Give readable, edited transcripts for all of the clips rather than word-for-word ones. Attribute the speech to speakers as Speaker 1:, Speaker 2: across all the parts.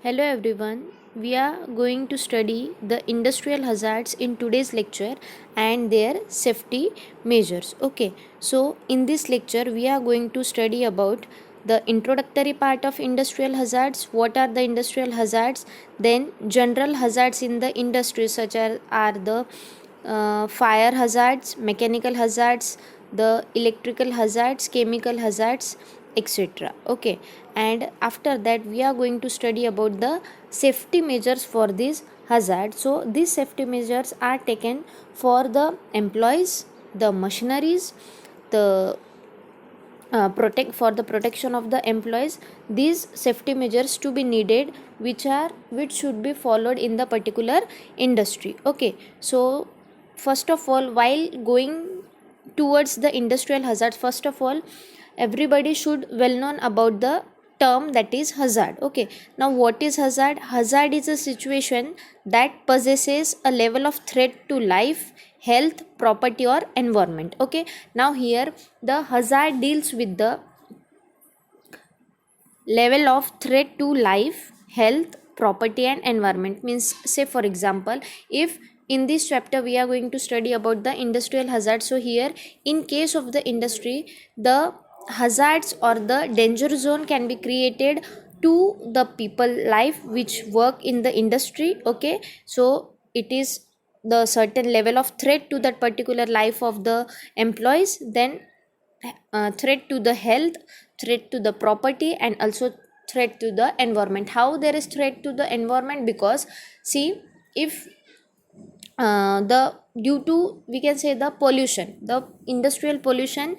Speaker 1: Hello everyone, we are going to study the industrial hazards in today's lecture and their safety measures. Okay, so in this lecture we are going to study about the introductory part of industrial hazards, what are the industrial hazards, then general hazards in the industry such as are the fire hazards, mechanical hazards, the electrical hazards, chemical hazards, etc. Okay, and after that we are going to study about the safety measures for these hazards. So these safety measures are taken for the employees, the machineries, the protect for the protection of the employees. These safety measures to be needed which should be followed in the particular industry. Okay, so first of all, while going towards the industrial hazards, first of all everybody should well known about the term that is hazard. Okay, now what is hazard? Hazard is a situation that possesses a level of threat to life, health, property or environment. Okay, now here the hazard deals with the level of threat to life, health, property and environment. Means, say for example, if in this chapter we are going to study about the industrial hazard, so here in case of the industry, the hazards or the danger zone can be created to the people life which work in the industry. Okay, so it is the certain level of threat to that particular life of the employees, then threat to the health, threat to the property and also threat to the environment. How there is threat to the environment? Because see, if the due to, we can say, the pollution, the industrial pollution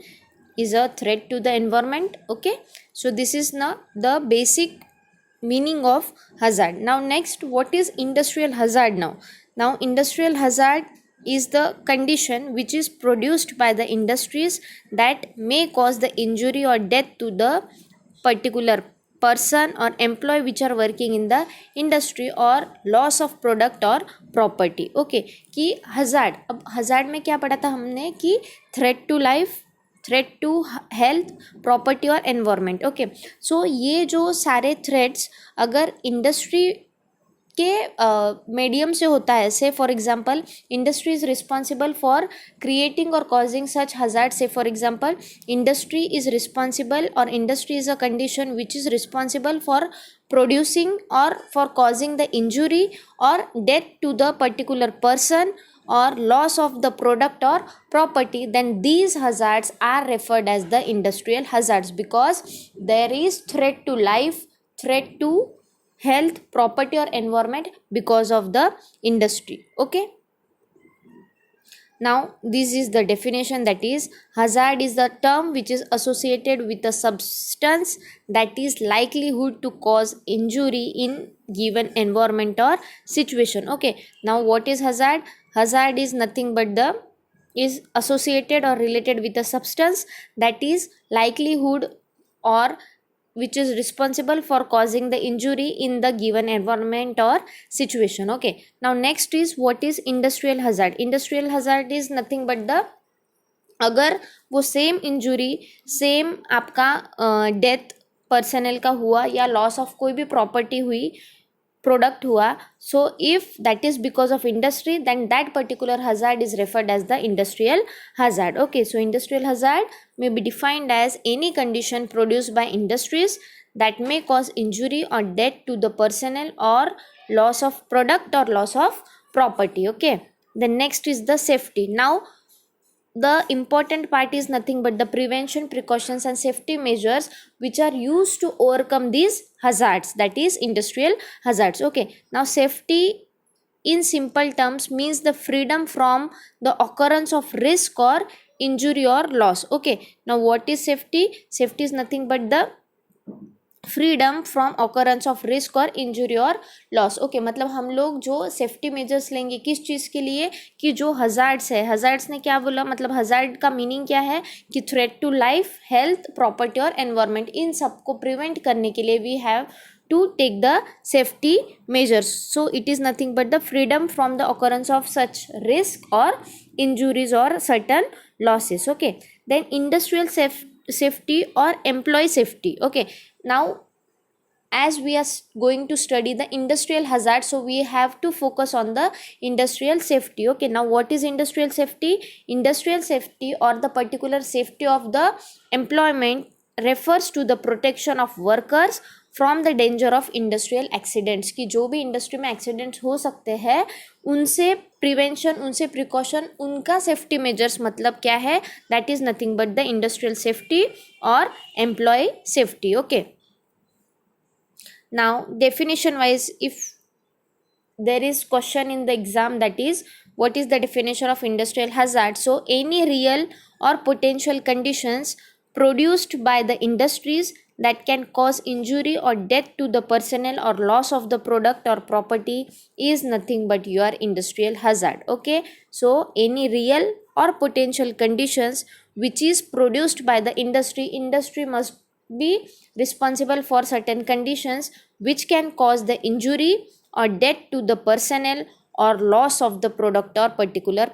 Speaker 1: is a threat to the environment. Okay, so this is now the basic meaning of hazard. Now next, what is industrial hazard? Now industrial hazard is the condition which is produced by the industries that may cause the injury or death to the particular person or employee which are working in the industry, or loss of product or property. Okay, कि hazard, अब hazard में क्या पढ़ा था हमने कि threat to life, threat to health, property और environment. Okay, so ये जो सारे थ्रेट्स अगर इंडस्ट्री के मीडियम से होता है, say for example industry is responsible for creating और causing such hazard. Say for example industry is responsible और industry is a condition which is responsible for producing or for causing the injury or death to the particular person or loss of the product or property, then these hazards are referred as the industrial hazards, because there is threat to life, threat to health, property or environment because of the industry. Okay, now this is the definition, that is hazard is the term which is associated with a substance that is likelihood to cause injury in given environment or situation. Okay, now what is hazard? Hazard is nothing but the is associated or related with a substance that is likelihood or which is responsible for causing the injury in the given environment or situation. Okay, now next is what is industrial hazard. Industrial hazard is nothing but the, अगर वो same injury, same आपका death personal का हुआ या loss of कोई भी property हुई, product हुआ, so if that is because of industry, then that particular hazard is referred as the industrial hazard. Okay, so industrial hazard may be defined as any condition produced by industries that may cause injury or death to the personnel or loss of product or loss of property. Okay, the next is the safety. Now the important part is nothing but the prevention, precautions and safety measures which are used to overcome these hazards, that is industrial hazards. Okay, now safety in simple terms means the freedom from the occurrence of risk or injury or loss. Okay, now what is safety? Safety is nothing but the freedom from occurrence of risk और injury और loss. Okay, मतलब हम लोग जो safety measures लेंगे किस चीज़ के लिए, कि जो हजार्ड्स है, हजार्ड्स ने क्या बोला, मतलब हजार्ड का मीनिंग क्या है कि threat to life, health, property और एनवायरनमेंट, इन सबको प्रिवेंट करने के लिए we have to take the safety measures. So it is nothing but the freedom from the occurrence of such risk or injuries or certain losses. Okay, then industrial safety or employee safety. Okay, now as we are going to study the industrial hazard, so we have to focus on the industrial safety. Okay, now what is industrial safety? Industrial safety or the particular safety of the employment refers to the protection of workers from the danger of industrial accidents, कि जो भी industry में accidents हो सकते हैं उनसे prevention, उनसे precaution, उनका सेफ्टी मेजर्स मतलब क्या है? That is nothing but the industrial safety और employ safety. Okay, now definition wise, if there is question in the exam, that is what is the definition of industrial hazard? So any real or potential conditions produced by the industries that can cause injury or death to the personnel or loss of the product or property is nothing but your industrial hazard. Okay, so any real or potential conditions which is produced by the industry must be responsible for certain conditions which can cause the injury or death to the personnel or loss of the product or particular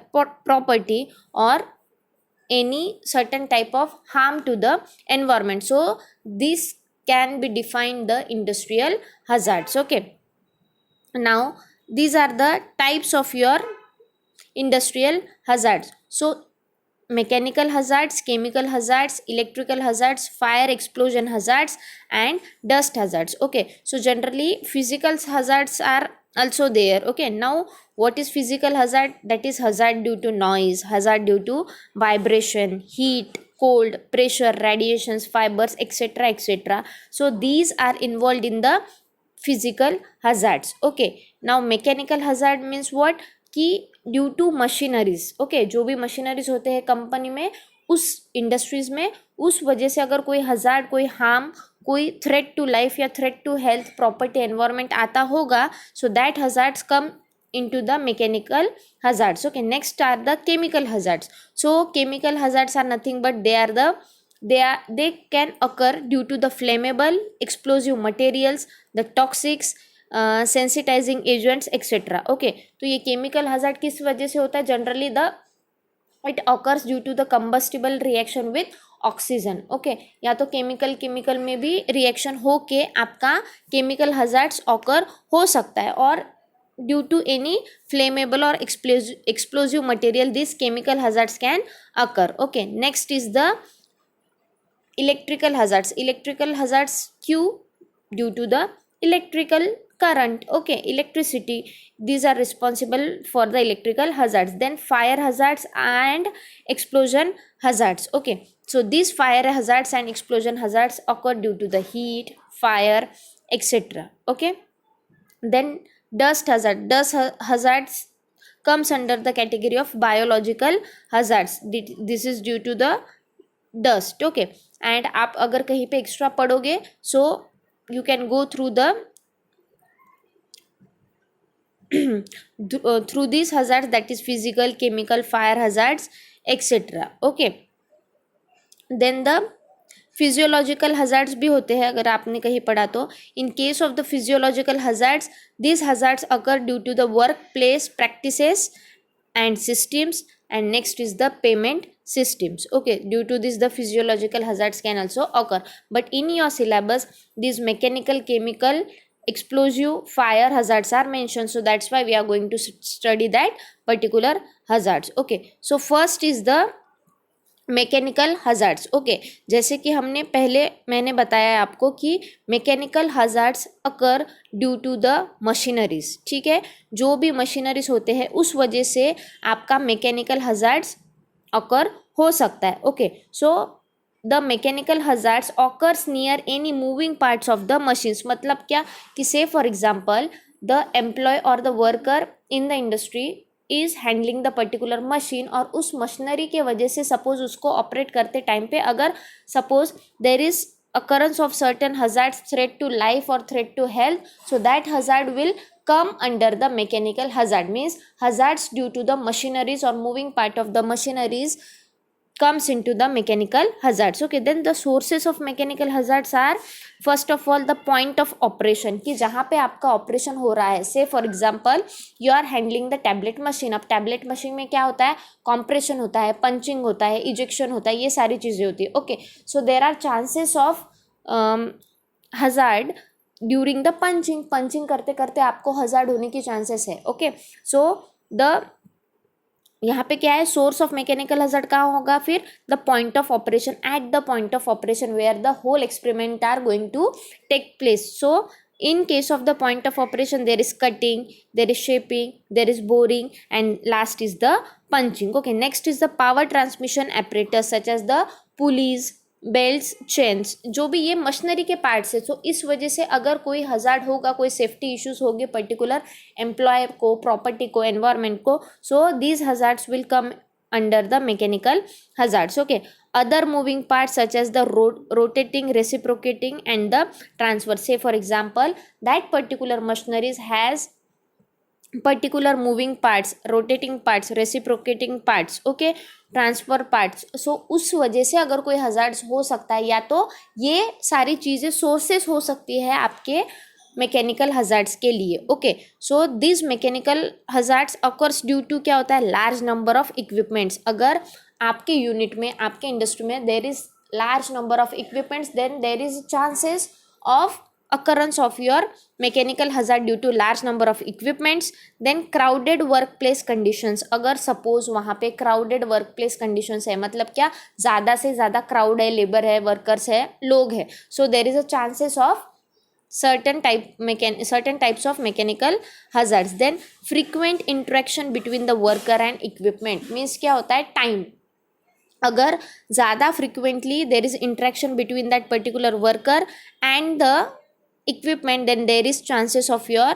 Speaker 1: property or any certain type of harm to the environment. So this can be defined the industrial hazards. Okay, now these are the types of your industrial hazards. So mechanical hazards, chemical hazards, electrical hazards, fire explosion hazards and dust hazards. Okay, so generally physical hazards are also there. Okay, now what is physical hazard? That is hazard due to noise, hazard due to vibration, heat, cold, pressure, radiations, fibers, etc etc. So these are involved in the physical hazards. Okay, now mechanical hazard means what? कि due to machineries. Okay, जो भी machineries होते हैं company में, उस industries में, उस वजह से अगर कोई हजार्ड, कोई हार्म, कोई थ्रेट टू लाइफ या threat to health, property, environment आता होगा, so that hazards come into the mechanical hazards. Okay, next are the chemical hazards. So chemical hazards are nothing but they can occur due to the flammable, explosive materials, the toxics, sensitizing agents etcetera. Okay, तो ये chemical hazard किस वजह से होता है? Generally it occurs due to the combustible reaction with oxygen. Okay, या तो chemical में भी रिएक्शन हो के आपका केमिकल हजार्ड्स ऑकर हो सकता है, और ड्यू टू एनी फ्लेमेबल और explosive material this chemical hazards can occur. Okay, next is the electrical hazards. Electrical hazards क्यों? Due to the electrical current. Okay, electricity, these are responsible for the electrical hazards. Then fire hazards and explosion hazards. Okay, so these fire hazards and explosion hazards occur due to the heat, fire, etc. Okay, then dust hazards comes under the category of biological hazards. This is due to the dust. Okay, and आप अगर कहीं पे extra पढ़ोगे, so you can go through the through these hazards, that is physical, chemical, fire hazards, etc. Okay, then the physiological hazards भी होते हैं, अगर आपने कहीं पढ़ा तो. In case of the physiological hazards, these hazards occur due to the workplace practices and systems, and next is the payment systems. Okay, due to this the physiological hazards can also occur, but in your syllabus these mechanical, chemical, explosive, fire hazards are mentioned, so that's why we are going to study that particular hazards. Okay, so first is the mechanical hazards. Okay, जैसे कि मैंने बताया आपको कि mechanical hazards occur due to the machineries. ठीक है, जो भी मशीनरीज होते हैं उस वजह से आपका मैकेनिकल हजार्ड्स अकर हो सकता है. Okay, so the mechanical hazards occurs near any moving parts of the machines. मतलब क्या कि से फॉर एग्जाम्पल द एम्प्लॉय और the worker in the industry is handling the particular machine, और उस मशीनरी के वजह से सपोज उसको ऑपरेट करते टाइम पे अगर suppose there is occurrence of certain hazards, threat to life or threat to health, so that hazard will come under the mechanical hazard. Means hazards due to the machineries or moving part of the machineries comes into the mechanical hazards. Okay, then the sources of mechanical hazards are first of all the point of operation, कि जहाँ पे आपका operation हो रहा है. Say for example you are handling the tablet machine. अब tablet machine में क्या होता है? कॉम्प्रेशन होता है, पंचिंग होता है, इजेक्शन होता है, ये सारी चीज़ें होती है. Okay, so there are chances of hazard during the punching करते करते आपको हजार्ड होने की चांसेस है. ओके, सो द यहाँ पे क्या है, सोर्स ऑफ मैकेनिकल हजार्ड कहाँ होगा, फिर the point of operation, at the point of operation where the whole experiment are going to take place. So in case of the point of operation there is cutting, there is shaping, there is boring, and last is the punching. Okay, next is the power transmission apparatus such as the pulleys, belts, chains, जो भी ये machinery के parts है. तो इस वजह से अगर कोई हजार्ड होगा, कोई सेफ्टी इश्यूज होंगे पर्टिकुलर एम्प्लॉयर को, प्रॉपर्टी को, एनवायरमेंट को, so these hazards will come under the mechanical hazards. Okay, other moving parts such as the rotating, reciprocating and the transfer. Say for example that particular machineries has particular moving parts, rotating parts, reciprocating parts, okay, transfer parts. So उस वजह से अगर कोई hazards हो सकता है, या तो ये सारी चीज़ें सोर्सेस हो सकती है आपके मैकेनिकल हजार्ड्स के लिए. Okay, so this mechanical hazards occurs due to क्या होता है, लार्ज नंबर ऑफ इक्विपमेंट्स. अगर आपके यूनिट में, आपके इंडस्ट्री में there is large number of equipments, then there is chances of occurrence of your mechanical hazard due to large number of equipments. Then crowded workplace conditions. अगर suppose वहाँ पे crowded workplace conditions है, मतलब क्या, ज़्यादा से ज़्यादा crowd है, लेबर है, वर्कर्स है, लोग है, so there is a chances of certain types of mechanical hazards. Then frequent interaction between the worker and equipment means क्या होता है, टाइम. अगर ज़्यादा frequently there is interaction between that particular worker and the equipment, then there is chances of your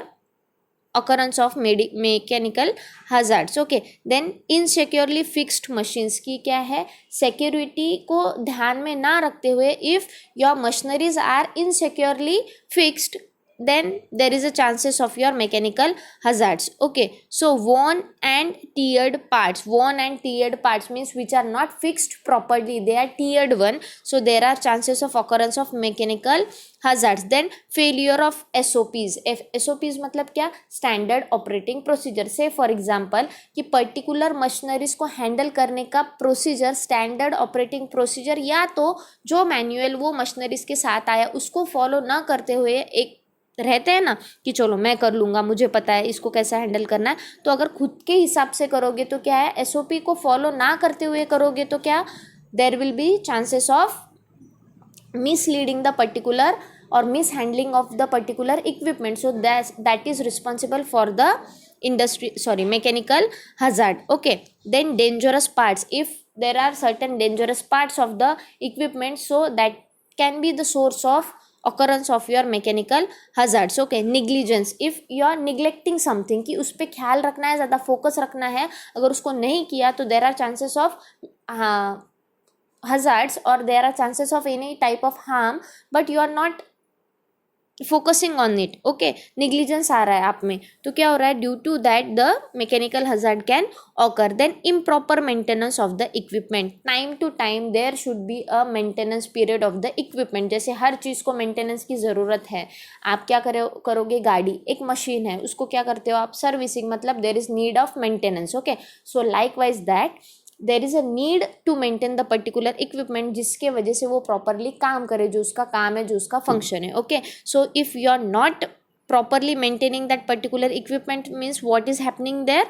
Speaker 1: occurrence of mechanical hazards. Okay, then insecurely fixed machines की क्या है, security को ध्यान में ना रखते हुए if your machineries are insecurely fixed, then there is a chances of your mechanical hazards. Okay, so worn and teared parts. Worn and teared parts means which are not fixed properly, they are teared one, so there are chances of occurrence of mechanical hazards. Then failure of SOPs. SOPs मतलब क्या, standard operating procedure. Say for example कि particular machineries को handle करने का procedure, standard operating procedure, या तो जो manual वो machineries के साथ आया उसको follow ना करते हुए, एक रहते हैं ना कि चलो मैं कर लूँगा, मुझे पता है इसको कैसे हैंडल करना है, तो अगर खुद के हिसाब से करोगे तो क्या है, SOP को फॉलो ना करते हुए करोगे तो क्या, there will be chances of misleading the particular or mishandling of the particular equipment. So that is responsible for the mechanical hazard. Okay, then dangerous parts. If there are certain dangerous parts of the equipment, so that can be the source of occurrence of your mechanical hazards. Okay, negligence. If you are neglecting something, कि उस पर ख्याल रखना है, ज़्यादा focus रखना है, अगर उसको नहीं किया तो there are chances of hazards, or there are chances of any type of harm, but you are not focusing on it. Okay, negligence आ रहा है आप में, तो क्या हो रहा है, due to that the mechanical hazard can occur. Then improper maintenance of the equipment. Time to time there should be a maintenance period of the equipment. जैसे हर चीज़ को मेंटेनेंस की ज़रूरत है. आप क्या करोगे, गाड़ी, एक मशीन है, उसको क्या करते हो आप, सर्विसिंग, मतलब there is need of maintenance. Okay, so likewise that there is a need to maintain the particular equipment, जिसके वजह से वो प्रॉपरली काम करे, जो उसका काम है, जो उसका फंक्शन है. Okay, so if you are not properly maintaining that particular equipment, means what is happening there,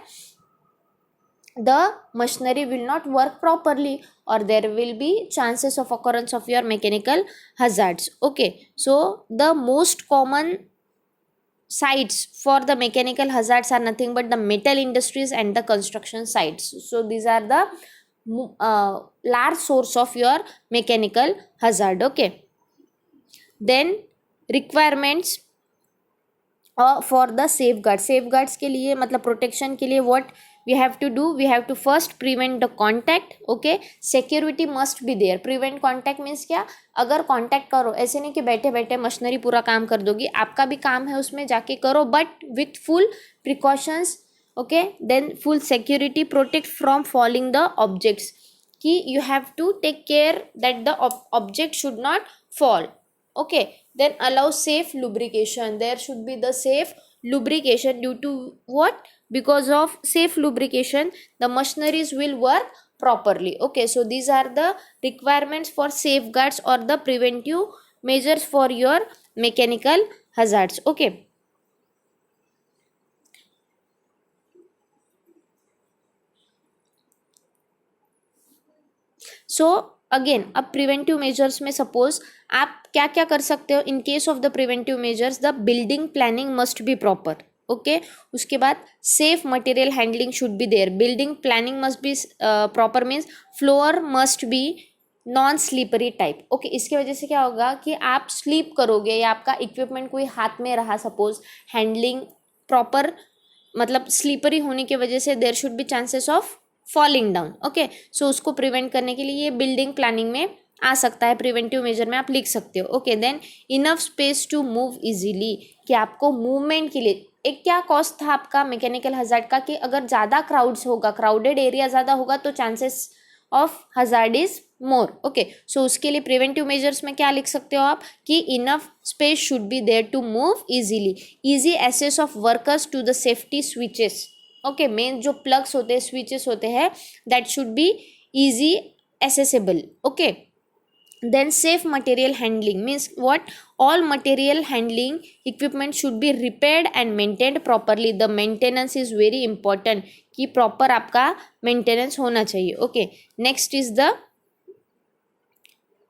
Speaker 1: the machinery will not work properly, or there will be chances of occurrence of your mechanical hazards. Okay, so the most common sites for the mechanical hazards are nothing but the metal industries and the construction sites. So these are the large source of your mechanical hazard. Okay, then requirements for the safeguards के लिए, मतलब protection के लिए, what we have to do, we have to first prevent the contact. Okay, security must be there. prevent contact means क्या, अगर contact करो, ऐसे नहीं कि बैठे बैठे मशीनरी पूरा काम कर दोगी, आपका भी काम है उसमें जाके करो, but with full precautions. Okay, then full security, protect from falling the objects, कि you have to take care that the object should not fall. Okay, then allow safe lubrication. There should be the safe lubrication. Due to what? Because of safe lubrication the machineries will work properly. Okay, so these are the requirements for safeguards or the preventive measures for your mechanical hazards. Okay. So again अब preventive measures में suppose आप क्या क्या कर सकते हो. In case of the preventive measures the building planning must be proper. Okay. उसके बाद safe material handling should be there. Building planning must be proper means floor must be non slippery type. Okay. इसके वजह से क्या होगा कि आप sleep करोगे या आपका इक्विपमेंट कोई हाथ में रहा सपोज, हैंडलिंग प्रॉपर मतलब स्लीपरी होने की वजह से there should be chances of falling down. Okay. So उसको प्रिवेंट करने के लिए ये बिल्डिंग प्लानिंग में आ सकता है, प्रिवेंटिव मेजर में आप लिख सकते हो. Okay. Then enough space to move easily, कि आपको मूवमेंट के लिए एक क्या कॉस्ट था आपका मैकेनिकल हजार्ड का कि अगर ज़्यादा क्राउड्स होगा, क्राउडेड एरिया ज़्यादा होगा तो chances of hazard is more. Okay. So उसके लिए प्रिवेंटिव मेजर्स में क्या लिख सकते हो आप कि enough space should be there to move easily. Easy access of workers to the safety switches. Okay. Main जो प्लग्स होते हैं, स्विचेस होते हैं, that should be easy accessible. Okay. Then safe material handling means what? All material handling equipment should be repaired and maintained properly. The maintenance is very important कि proper आपका maintenance होना चाहिए. Okay. Next is the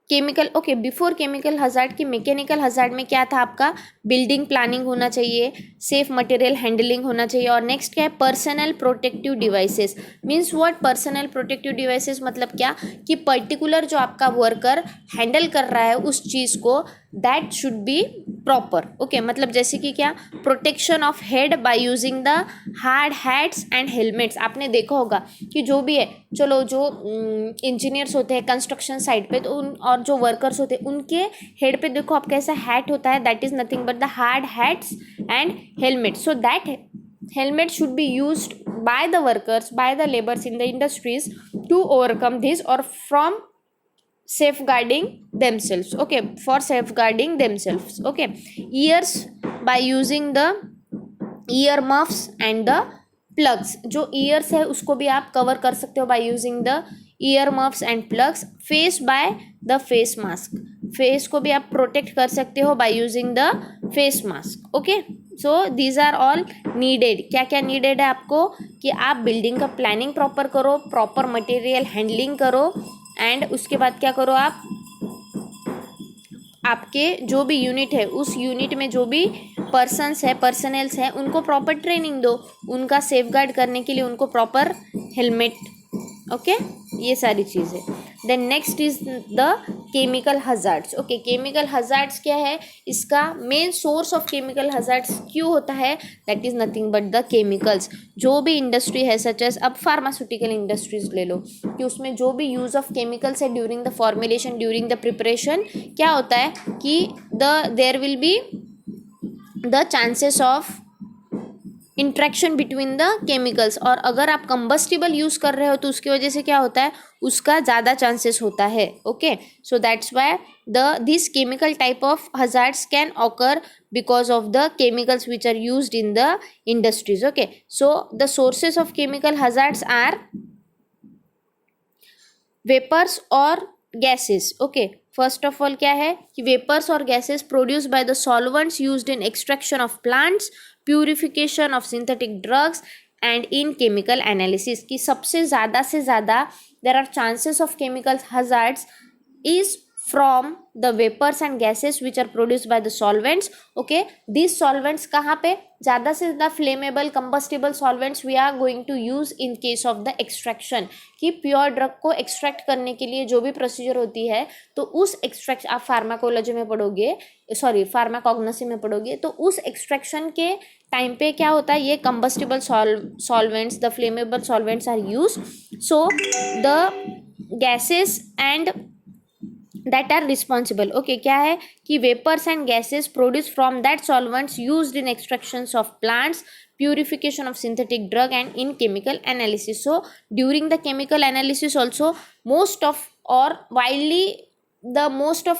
Speaker 1: chemical. Okay. Before chemical hazard की mechanical hazard में क्या था आपका? Building planning होना चाहिए, सेफ मटेरियल हैंडलिंग होना चाहिए, और नेक्स्ट क्या है? Personal protective devices. Means what? Personal protective devices मतलब क्या कि पर्टिकुलर जो आपका वर्कर हैंडल कर रहा है उस चीज़ को, that should be proper. Okay. मतलब जैसे कि क्या? Protection of head by using the hard hats and helmets. आपने देखा होगा कि जो भी है, चलो जो इंजीनियर्स होते हैं कंस्ट्रक्शन साइट पे, तो उन और जो वर्कर्स होते हैं उनके हेड पे देखो आप कैसा हैट होता है, that is nothing but the hard hats and helmet. So that helmet should be used by the workers, by the laborers in the industries to overcome this or from safeguarding themselves. Okay. For safeguarding themselves. Okay. Ears by using the ear muffs and the plugs. जो ears है उसको भी आप cover कर सकते हो by using the ear muffs and plugs. Face by the face mask. face को भी आप protect कर सकते हो by using the face mask. Okay. So these are all needed. क्या क्या नीडेड है आपको कि आप बिल्डिंग का प्लानिंग प्रॉपर करो, प्रॉपर मटेरियल हैंडलिंग करो, एंड उसके बाद क्या करो आप आपके जो भी यूनिट है उस यूनिट में जो भी पर्सनस है, पर्सनल्स हैं, उनको प्रॉपर ट्रेनिंग दो, उनका सेफगार्ड करने के लिए उनको प्रॉपर हेलमेट. ओके. ये सारी चीज़ें. Then next is the chemical hazards. Okay. Chemical hazards क्या है? इसका main source of chemical hazards क्यों होता है? That is nothing but the chemicals. जो भी इंडस्ट्री है सच एज अब फार्मास्यूटिकल इंडस्ट्रीज ले लो कि उसमें जो भी यूज़ ऑफ केमिकल्स है during the formulation, during the preparation, क्या होता है कि there will be the chances of interaction between the chemicals. और अगर आप कंबस्टिबल यूज़ कर रहे हो तो उसकी वजह से क्या होता है? उसका ज़्यादा चांसेस होता है. Okay. So that's why this chemical type of hazards can occur because of the chemicals which are used in the industries. Okay. So the sources of chemical hazards are vapours और gases. Okay. First of all क्या है कि vapours और gases produce by the solvents used in extraction of plants, purification of synthetic drugs and in chemical analysis. की सबसे ज़्यादा से ज़्यादा there are chances of chemical hazards is from the vapors and gases which are produced by the solvents. Okay. These solvents कहाँ पे? ज़्यादा से ज़्यादा flammable combustible solvents we are going to use in case of the extraction. कि pure drug को extract करने के लिए जो भी प्रोसीजर होती है, तो उस एक्सट्रैक्ट आप फार्माकोलॉजी में पढ़ोगे, सॉरी फार्माकोग्नोसी में पढ़ोगे, तो उस एक्सट्रैक्शन के टाइम पे क्या होता है? ये combustible solvents, the flammable solvents are use. So the gases and that are responsible. Okay. क्या है कि vapors and gases produced from that solvents used in extractions of plants, purification of synthetic drug and in chemical analysis. So during the chemical analysis also most of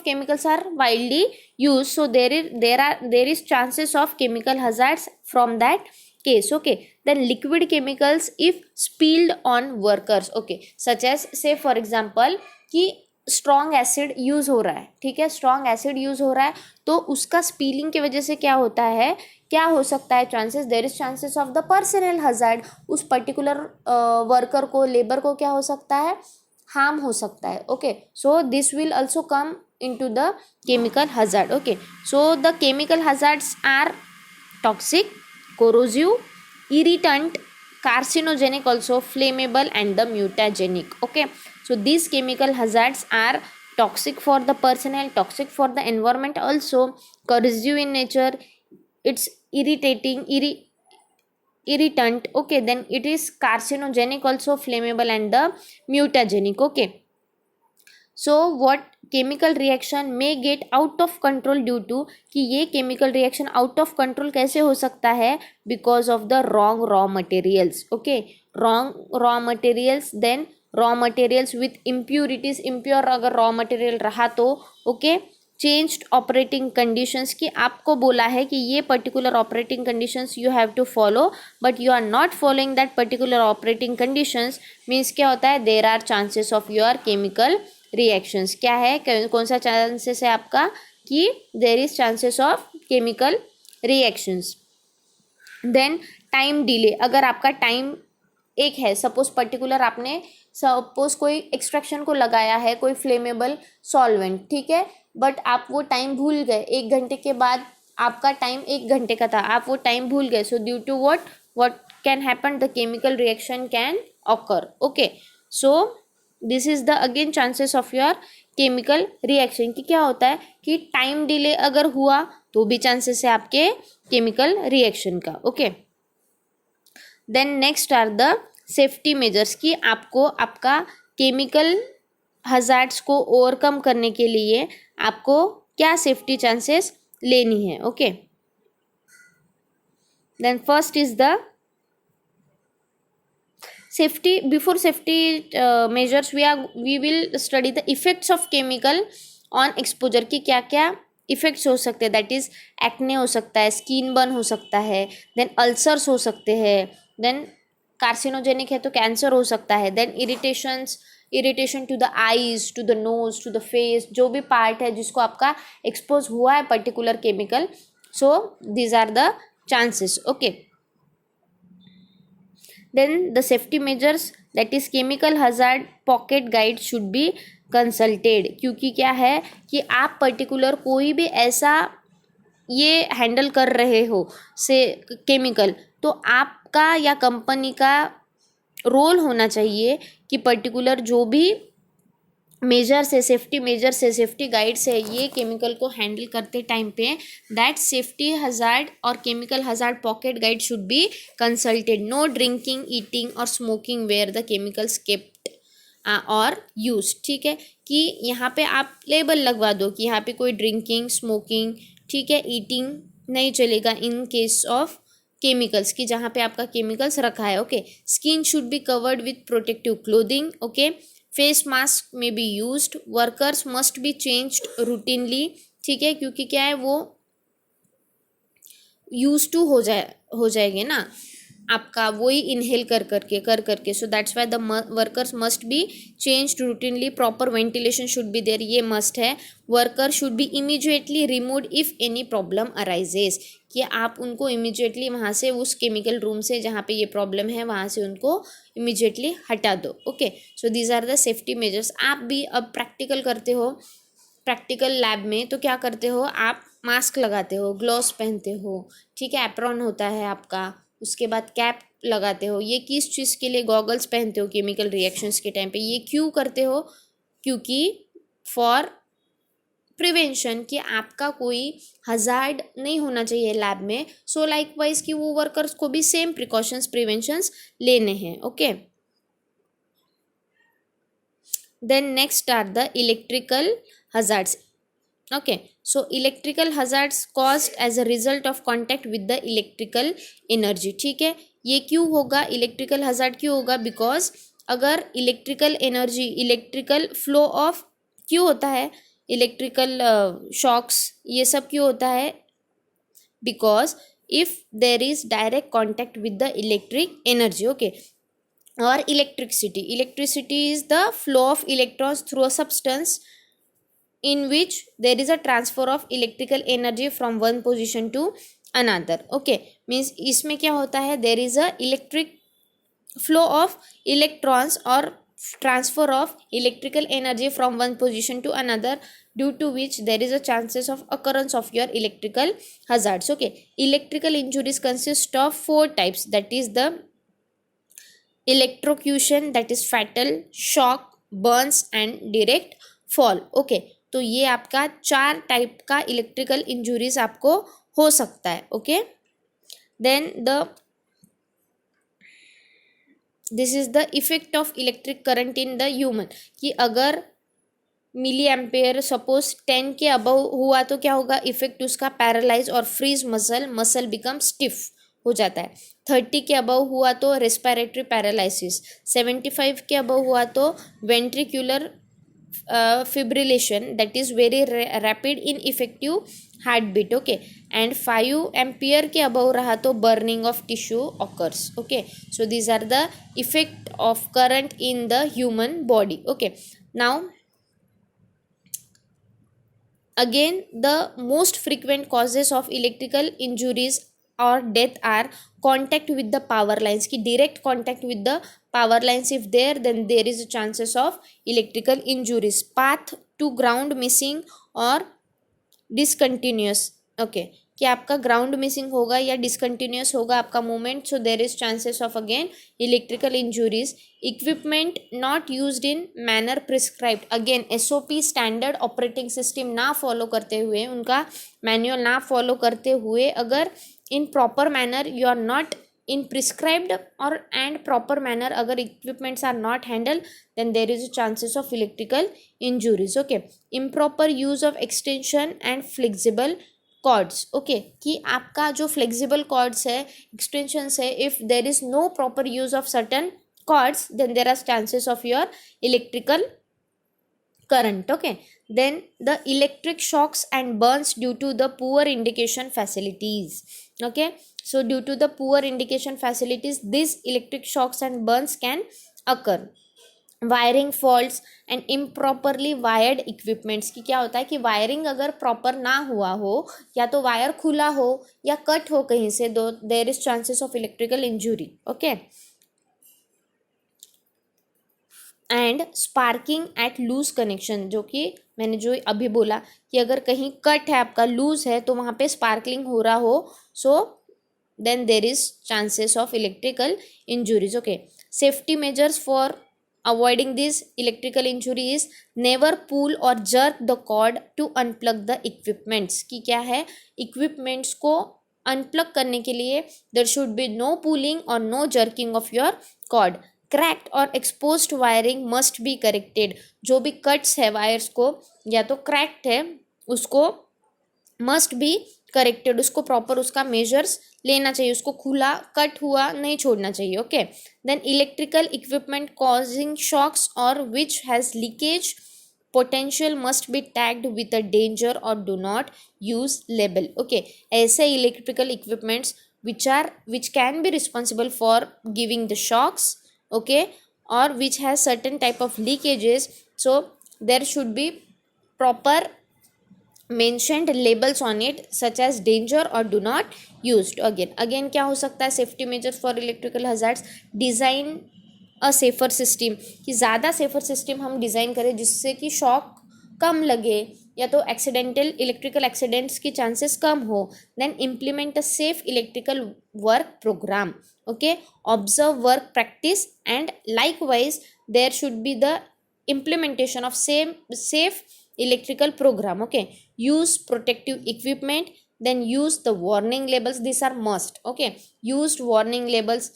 Speaker 1: chemicals are widely used. So there is chances of chemical hazards from that case. Okay. Then liquid chemicals if spilled on workers. Okay. Such as say for example कि strong acid use हो रहा है, ठीक है, strong acid use हो रहा है, तो उसका स्पीलिंग की वजह से क्या होता है, क्या हो सकता है chances, there is chances of the personal hazard, उस पर्टिकुलर वर्कर को, लेबर को क्या हो सकता है, हार्म हो सकता है. Okay, so this will also come into the chemical hazard. Okay, so the chemical hazards are toxic, corrosive, irritant, carcinogenic, also flammable, and the mutagenic. Okay, so these chemical hazards are toxic for the personnel, toxic for the environment, also corrosive in nature, it's irritating, irritant. Okay, then it is carcinogenic, also flammable, and the mutagenic. Okay, so what chemical reaction may get out of control due to, कि ये chemical reaction out of control कैसे हो सकता है, because of the wrong raw materials. Okay, wrong raw materials, then raw materials with impurities, impure अगर raw material रहा तो. Okay, changed operating conditions, की आपको बोला है कि ये particular operating conditions you have to follow, but you are not following that particular operating conditions, means क्या होता है, there are chances of your chemical reactions. क्या है, कौन सा चांसेस है आपका, कि there is chances of chemical reactions. Then time delay, अगर आपका टाइम एक है, सपोज पर्टिकुलर आपने सपोज कोई एक्सट्रैक्शन को लगाया है कोई फ्लेमेबल सॉल्वेंट, ठीक है, बट आप वो टाइम भूल गए, 1 घंटे के बाद आपका टाइम 1 घंटे का था, आप वो टाइम भूल गए, so due to what can happen, the chemical reaction can occur. Okay, so this is the again chances of your chemical reaction, कि क्या होता है कि टाइम डिले अगर हुआ तो भी चांसेस है आपके केमिकल रिएक्शन का. Okay, then next are the safety measures, कि आपको आपका केमिकल हजार्ड्स को ओवरकम करने के लिए आपको क्या सेफ्टी चांसेस लेनी है. Okay, then first is the safety. Before safety measures, we will study the effects of chemical on exposure, कि क्या क्या इफेक्ट्स हो सकते हैं, दैट इज एक्ने हो सकता है, स्किन बर्न हो सकता है, देन अल्सर्स हो सकते हैं, देन कार्सिनोजेनिक है तो कैंसर हो सकता है, then irritation to the eyes, to the nose, to the face, जो भी पार्ट है जिसको आपका एक्सपोज हुआ है particular chemical, so these are the chances. Okay, then the safety measures, that is chemical hazard pocket guide should be consulted, क्योंकि क्या है कि आप पर्टिकुलर कोई भी ऐसा ये हैंडल कर रहे हो से केमिकल, तो आपका या कंपनी का रोल होना चाहिए कि पर्टिकुलर जो भी मेजर्स है, सेफ्टी मेजर्स है, सेफ्टी गाइड्स है, ये केमिकल को हैंडल करते टाइम पे दैट सेफ्टी हजार्ड और chemical hazard pocket guide should be consulted. No drinking, eating और smoking where the chemicals kept और यूज. ठीक है, कि यहाँ पे आप लेबल लगवा दो कि यहाँ पे कोई ड्रिंकिंग, स्मोकिंग, ठीक है, ईटिंग नहीं चलेगा इन केस ऑफ केमिकल्स, की जहाँ पे आपका केमिकल्स रखा है. Okay, skin should be covered with protective clothing. Okay, face mask may be used, workers must be changed routinely. ठीक है, क्योंकि क्या है वो यूज टू हो जाएंगे ना आपका वही इनहेल कर करके. So that's why the workers must be changed routinely. Proper ventilation should be there, ये मस्ट है. Worker should be immediately removed if any problem arises, कि आप उनको इमीडिएटली वहाँ से उस केमिकल रूम से जहाँ पे ये प्रॉब्लम है वहाँ से उनको इमीडिएटली हटा दो. Okay, so these are the safety measures. आप भी अब प्रैक्टिकल करते हो, प्रैक्टिकल लैब में तो क्या करते हो, आप मास्क लगाते हो, ग्लव्स पहनते हो, ठीक है, एप्रॉन होता है आपका, उसके बाद कैप लगाते हो. ये किस चीज़ के लिए गॉगल्स पहनते हो केमिकल रिएक्शंस के टाइम पे, ये क्यों करते हो, क्योंकि फॉर प्रिवेंशन, कि आपका कोई हजार्ड नहीं होना चाहिए लैब में. सो लाइकवाइज कि वो वर्कर्स को भी सेम प्रिकॉशंस, प्रिवेंशंस लेने हैं. Okay, then next are the electrical hazards. Okay, so electrical hazards caused as a result of contact with the electrical energy. ठीक है, ये क्यों होगा, इलेक्ट्रिकल हजार्ड क्यों होगा, बिकॉज अगर electrical energy, electrical flow of क्यों होता है, इलेक्ट्रिकल शॉक्स, ये सब क्यों होता है, because if there is direct contact with the electric energy. Okay, or electricity is the flow of electrons through a substance in which there is a transfer of electrical energy from one position to another. Okay, means इसमें क्या होता है, there is a electric flow of electrons or transfer of electrical energy from one position to another, due to which there is a chances of occurrence of your electrical hazards. Okay, electrical injuries consist of four types, that is the electrocution, that is fatal, shock, burns and direct fall. Okay, तो ये आपका चार type का electrical injuries आपको हो सकता है. Okay, then this is the effect of electric current in the human, कि अगर मिली एम्पेयर सपोज 10 के अबव हुआ तो क्या होगा, इफेक्ट उसका पैरालाइज और फ्रीज मसल बिकम स्टिफ हो जाता है. 30 के अबव हुआ तो रेस्पिरेटरी पैरालिसिस, 75 के अबव हुआ तो ventricular fibrillation, that is very rapid ineffective heartbeat. Okay, and 5 ampere के above रहा तो burning of tissue occurs. Okay, so these are the effect of current in the human body. Okay, now again the most frequent causes of electrical injuries or death are contact with the power lines, की direct contact with the power lines if there, then there is a chances of electrical injuries. Path to ground missing or discontinuous. Okay, कि आपका ground missing होगा या discontinues होगा आपका movement, so there is chances of again electrical injuries. Equipment not used in manner prescribed, again SOP standard operating system ना follow करते हुए, उनका मैनुअल ना फॉलो करते हुए, अगर in proper manner you are not in prescribed or and proper manner, agar equipments are not handled, then there is a chances of electrical injuries. Okay, improper use of extension and flexible cords. Okay, कि आपका जो flexible cords है, extensions है, if there is no proper use of certain cords, then there are chances of your electrical current. Okay, then the electric shocks and burns due to the poor indication facilities. Okay, so due to the poor indication facilities, these electric shocks and burns can occur. Wiring faults and improperly wired equipments, की क्या होता है कि wiring अगर proper ना हुआ हो, या तो वायर खुला हो या कट हो कहीं से, दो there is chances of electrical injury. Okay, and sparking at loose connection, जो कि मैंने जो अभी बोला कि अगर कहीं कट है आपका, लूज है, तो वहाँ पे स्पार्कलिंग हो रहा हो, सो then there is chances of electrical injuries. Okay, safety measures for avoiding this electrical injury is never pull or jerk the cord to unplug the equipments. कि क्या है, equipments को unplug करने के लिए there should be no pulling or no jerking of your cord. cracked or exposed wiring must be corrected. जो भी cuts है wires को, या तो cracked है, उसको must be करेक्टेड, उसको प्रॉपर उसका मेजर्स लेना चाहिए, उसको खुला कट हुआ नहीं छोड़ना चाहिए. Okay, then electrical equipment causing shocks और which has leakage potential must be tagged with a danger और do not use label. Okay, ऐसे electrical equipments which can be responsible for giving the shocks, okay, और which has certain type of leakages, so there should be proper mentioned labels on it such as danger or do not used. again क्या हो सकता है, safety measures for electrical hazards, design a safer system, कि ज़्यादा safer system हम design करें जिससे कि शॉक कम लगे, या तो एक्सीडेंटल इलेक्ट्रिकल एक्सीडेंट्स की चांसेस कम हो. Then implement a safe electrical work program. Okay, observe work practice and likewise there should be the implementation of safe electrical program. Okay, use protective equipment, then use the warning labels, these are must. Okay, used warning labels,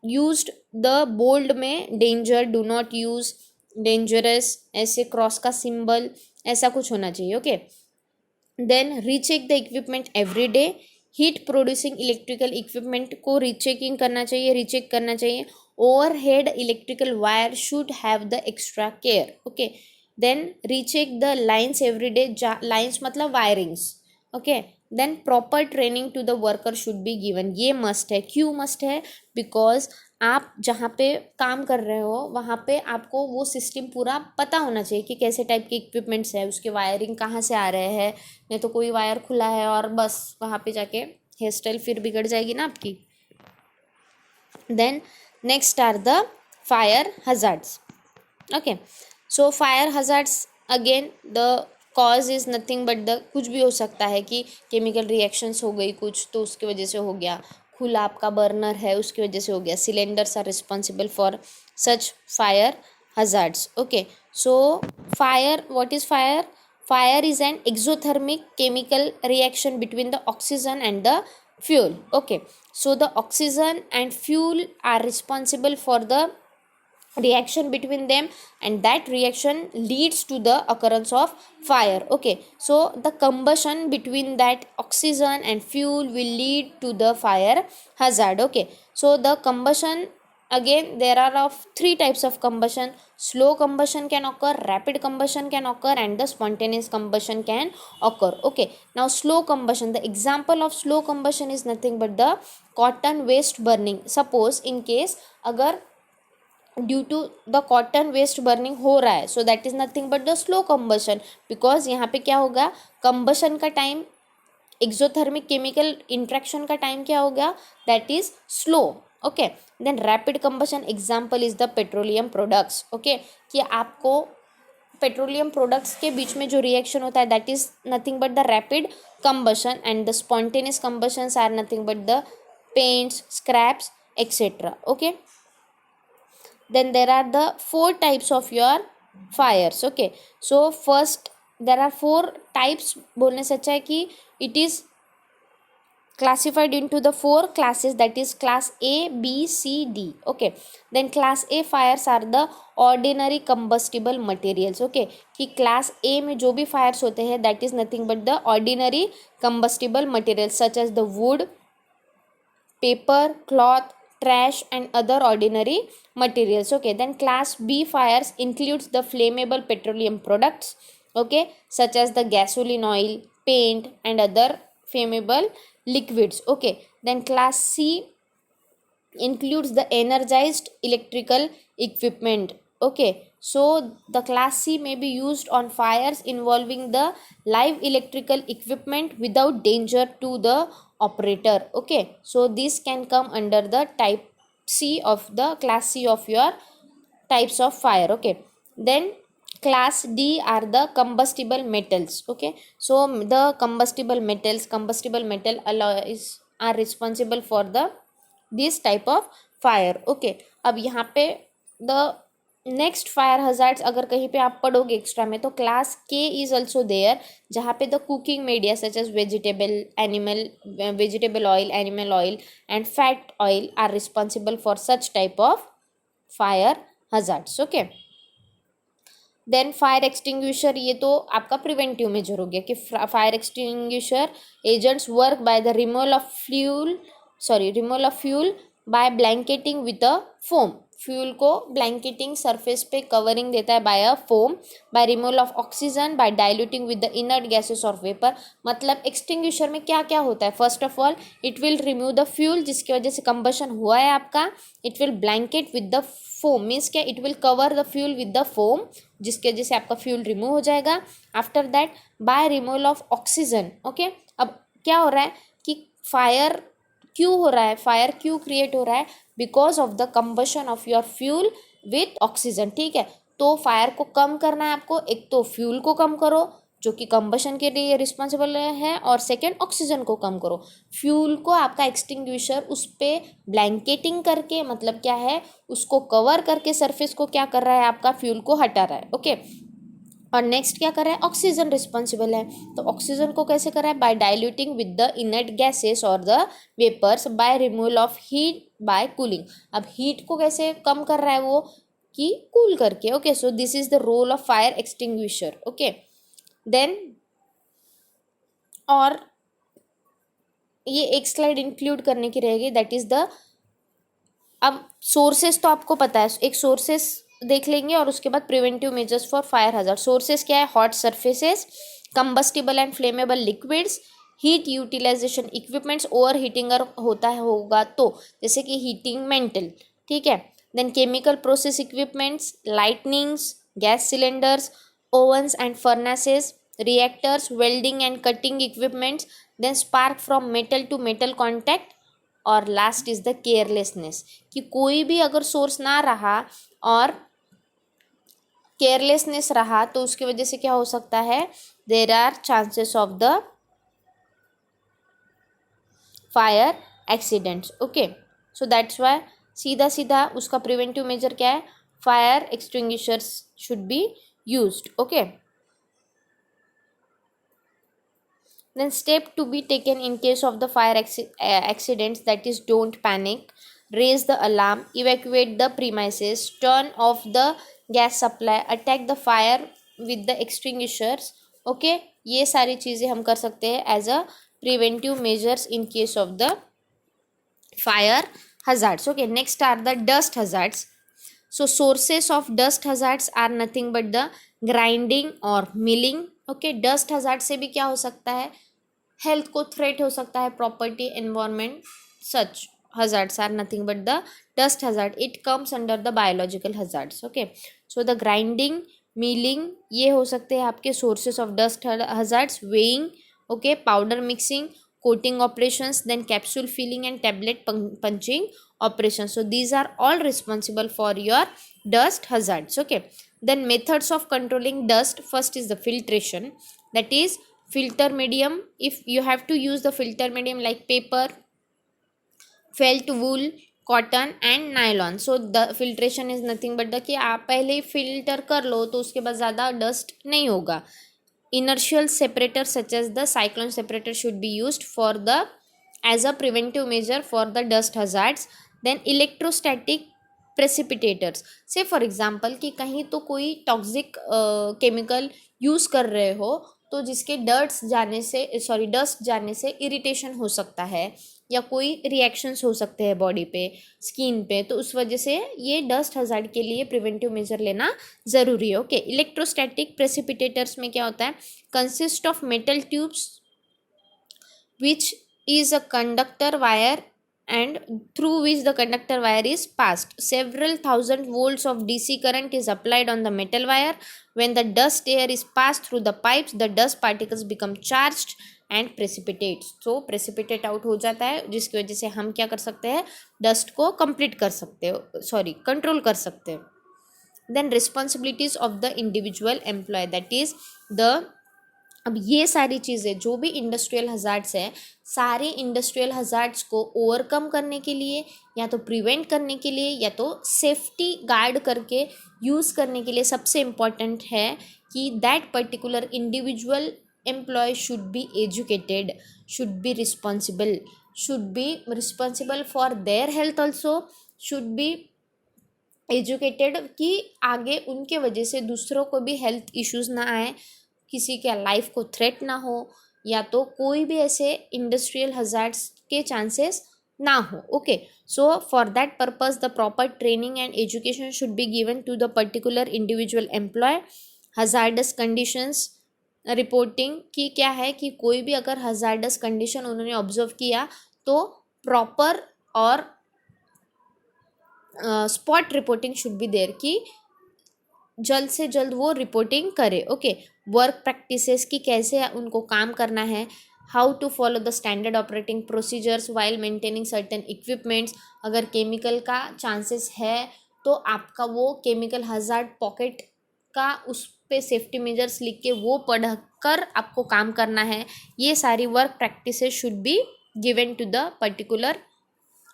Speaker 1: used the bold में danger, do not use, dangerous, ऐसे cross का symbol, ऐसा कुछ होना चाहिए. Okay, then recheck the equipment every day. Heat producing electrical equipment को rechecking करना चाहिए, रीचेक करना चाहिए. Overhead electrical wire should have the extra care. Okay, then recheck the lines every day. Lines मतलब wirings. Okay, then proper training to the worker should be given. ये must है. क्यों must है? Because आप जहाँ पे काम कर रहे हो वहाँ पे आपको वो सिस्टम पूरा पता होना चाहिए कि कैसे टाइप के इक्विपमेंट्स है, उसके वायरिंग कहाँ से आ रहे हैं, नहीं तो कोई वायर खुला है और बस वहाँ पे जाके हेयर स्टाइल फिर बिगड़ जाएगी ना आपकी. Then next are the fire hazards. Okay, so fire hazards again the cause is nothing but the कुछ भी हो सकता है कि केमिकल रिएक्शंस हो गई कुछ तो उसकी वजह से हो गया, खुला आपका बर्नर है उसकी वजह से हो गया. Cylinders are responsible for such fire hazards. Okay, so fire, what is fire? Fire is an exothermic chemical reaction between the oxygen and the fuel. Okay, so the oxygen and fuel are responsible for the reaction between them, and that reaction leads to the occurrence of fire. Okay, so the combustion between that oxygen and fuel will lead to the fire hazard. Okay, so the combustion, again there are of three types of combustion. Slow combustion can occur, rapid combustion can occur, and the spontaneous combustion can occur. Okay, now slow combustion, the example of slow combustion is nothing but the cotton waste burning. Suppose in case अगर due to the cotton waste burning हो रहा है, so that is nothing but the slow combustion, because यहाँ पे क्या होगा, combustion का time, exothermic chemical interaction का टाइम क्या हो गया, that is slow. Okay, then rapid combustion example is the petroleum products. Okay, कि आपको पेट्रोलियम प्रोडक्ट्स के बीच में जो रिएक्शन होता है that is nothing but the rapid combustion, and the spontaneous combustions are nothing but the paints, scraps etcetera. Okay, then there are the four types of your fires. Okay, so first there are four types, बोलने से अच्छा है कि it is classified into the four classes, that is class A, B, C, D. Okay, then class A fires are the ordinary combustible materials. Okay, कि class A में जो भी fires होते हैं that is nothing but the ordinary combustible materials such as the wood, paper, cloth, trash and other ordinary materials. Okay, then class B fires includes the flammable petroleum products, okay, such as the gasoline oil, paint and other flammable liquids. Okay, then class C includes the energized electrical equipment. Okay, so the class C may be used on fires involving the live electrical equipment without danger to the operator. Okay, so this can come under the type C of the class C of your types of fire. Okay, then class D are the combustible metals. Okay, so the combustible metal alloys are responsible for the this type of fire. Okay, अब यहाँ पे the next fire hazards अगर कहीं पे आप पढ़ोगे extra में तो क्लास के इज ऑल्सो देयर, जहाँ पे the cooking media such as vegetable oil, animal oil and fat oil are responsible for such type of fire hazards. Okay, then fire extinguisher, ये तो आपका प्रिवेंटिव मेजर हो गया कि fire extinguisher agents work by the removal of fuel by blanketing with a foam. Fuel को blanketing surface पे covering देता है by a foam, by removal of oxygen, by diluting with the inert gases और vapour. मतलब extinguisher में क्या क्या होता है, first of all it will remove the fuel जिसकी वजह से कंबशन हुआ है आपका, it will blanket with the foam, means क्या, it will cover the fuel with the foam जिसकी वजह से आपका फ्यूल रिमूव हो जाएगा. After that by removal of oxygen. Okay, अब क्या हो रहा है कि फायर क्यों हो रहा है, फायर क्यों क्रिएट हो रहा है, because of the combustion of your fuel with oxygen. ठीक है, तो फायर को कम करना है आपको, एक तो फ्यूल को कम करो जो कि कंबशन के लिए रिस्पॉन्सिबल है, और सेकेंड ऑक्सीजन को कम करो. फ्यूल को आपका एक्सटिंग्विशर उस पर ब्लैंकेटिंग करके, मतलब क्या है, उसको कवर करके सरफेस को क्या कर रहा है, आपका फ्यूल को हटा रहा है. ओके, और नेक्स्ट क्या कर रहा है, ऑक्सीजन रिस्पॉन्सिबल है. तो ऑक्सीजन को कैसे कर रहा है, by diluting with the inert gases और the vapours, by removal of heat by cooling. अब हीट को कैसे कम कर रहा है वो, कि कूल करके. Okay, so this is the role of fire extinguisher. Okay, then और ये एक स्लाइड इंक्लूड करने की रहेगी, दैट इज द, अब सोर्सेस तो आपको पता है, एक सोर्सेस देख लेंगे और उसके बाद preventive measures for fire hazard. Sources क्या है, hot surfaces, combustible and flammable liquids, heat utilization equipments. Over heating होता है होगा तो, जैसे कि हीटिंग मेंटल, ठीक है. Then chemical process equipments, lightnings, gas cylinders, ovens and furnaces, reactors, welding and cutting equipments, then spark from metal to metal contact, और last is the carelessness, कि कोई भी अगर सोर्स ना रहा और केयरलेसनेस रहा तो उसकी वजह से क्या हो सकता है, there are chances of the fire accidents. Okay, so that's why सीधा सीधा उसका प्रिवेंटिव मेजर क्या है, fire extinguishers should be used. Okay, then step to be taken in case of the fire accidents, that is don't panic, raise the alarm, evacuate the premises, turn off the gas supply, attack the fire with the extinguishers. Okay, ये सारी चीज़ें हम कर सकते हैं as a preventive measures in case of the fire hazards. Okay, next are the dust hazards. So sources of dust hazards are nothing but the grinding or milling. Okay, dust hazard से भी क्या हो सकता है, health को threat हो सकता है, property, environment, such hazards are nothing but the dust hazard. It comes under the biological hazards. Okay, so the grinding, milling ये हो सकते हैं आपके sources of dust hazards. Weighing, okay, powder mixing, coating operations, then capsule filling and tablet punching operations. So these are all responsible for your dust hazards. Okay, then methods of controlling dust. First is the filtration, that is filter medium. If you have to use the filter medium like paper, felt wool, cotton and nylon. So the filtration is nothing but the कि आप पहले ही filter कर लो तो उसके बाद ज़्यादा dust नहीं होगा. Inertial separators such as the cyclone separator should be used for the as a preventive measure for the dust hazards. Then electrostatic precipitators, say for example कि कहीं तो कोई टॉक्सिक केमिकल यूज़ कर रहे हो तो जिसके डस्ट जाने से इरिटेशन हो सकता है या कोई रिएक्शंस हो सकते हैं बॉडी पे, स्किन पे, तो उस वजह से ये डस्ट हजार्ड के लिए प्रिवेंटिव मेजर लेना ज़रूरी है. ओके, इलेक्ट्रोस्टैटिक प्रेसिपिटेटर्स में क्या होता है, consist of metal tubes which is a conductor wire and through which the conductor wire is passed. Several thousand volts of DC current is applied on the metal wire. When the dust air is passed through the pipes, the dust particles become charged and precipitates. So precipitate out हो जाता है, जिसकी वजह से हम क्या कर सकते हैं, डस्ट को कंप्लीट कर सकते हो, कंट्रोल कर सकते हो. Then responsibilities of the individual employee, that is the, अब ये सारी चीज़ें जो भी इंडस्ट्रियल हजार्ड्स है, सारे इंडस्ट्रियल हजार्ड्स को ओवरकम करने के लिए या तो प्रिवेंट करने के लिए या तो सेफ्टी गार्ड करके यूज़ करने के लिए सबसे इम्पॉर्टेंट है कि that particular individual employ should be educated, should be responsible for their health also, should be educated कि आगे उनके वजह से दूसरों को भी हेल्थ इश्यूज़ ना आए, किसी के लाइफ को थ्रेट ना हो, या तो कोई भी ऐसे इंडस्ट्रियल हजार्ड्स के चांसेस ना हो. Okay, so for that purpose the proper training and education should be given to the particular individual employ. Hazardous conditions reporting की क्या है कि कोई भी अगर हजार्डस कंडीशन उन्होंने ऑब्जर्व किया तो प्रॉपर और spot reporting should be there कि जल्द से जल्द वो रिपोर्टिंग करे. ओके, वर्क प्रैक्टिसेस की कैसे उनको काम करना है, how to follow the standard operating procedures while maintaining certain equipments. अगर केमिकल का चांसेस है तो आपका वो केमिकल हजार्ड पॉकेट का उस पे सेफ्टी मेजर्स लिख के वो पढ़ कर आपको काम करना है. ये सारी work practices should be given to the particular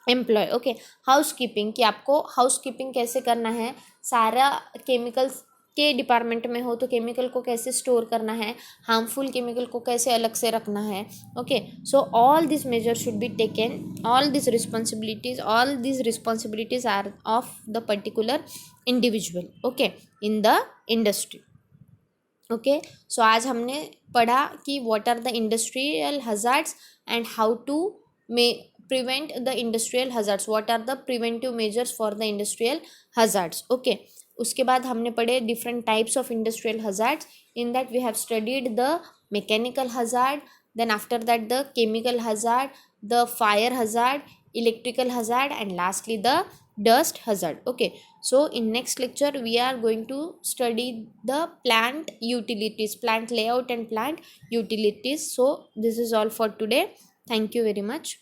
Speaker 1: employ. Okay, housekeeping कि आपको हाउस कीपिंग कैसे करना है, सारा केमिकल्स के डिपार्टमेंट में हो तो केमिकल को कैसे स्टोर करना है, हार्मफुल केमिकल को कैसे अलग से रखना है. Okay, so all this measure should be taken, all this responsibilities are of the particular individual. Okay, in the industry. Okay, so आज हमने पढ़ा कि what are the industrial hazards and how to prevent the industrial hazards, what are the preventive measures for the industrial hazards. Okay, उसके बाद हमने पढ़े different types of industrial hazards. In that we have studied the mechanical hazard, then after that the chemical hazard, the fire hazard, electrical hazard, and lastly the dust hazard. Okay, so in next lecture we are going to study the plant utilities, plant layout and plant utilities. So this is all for today. Thank you very much.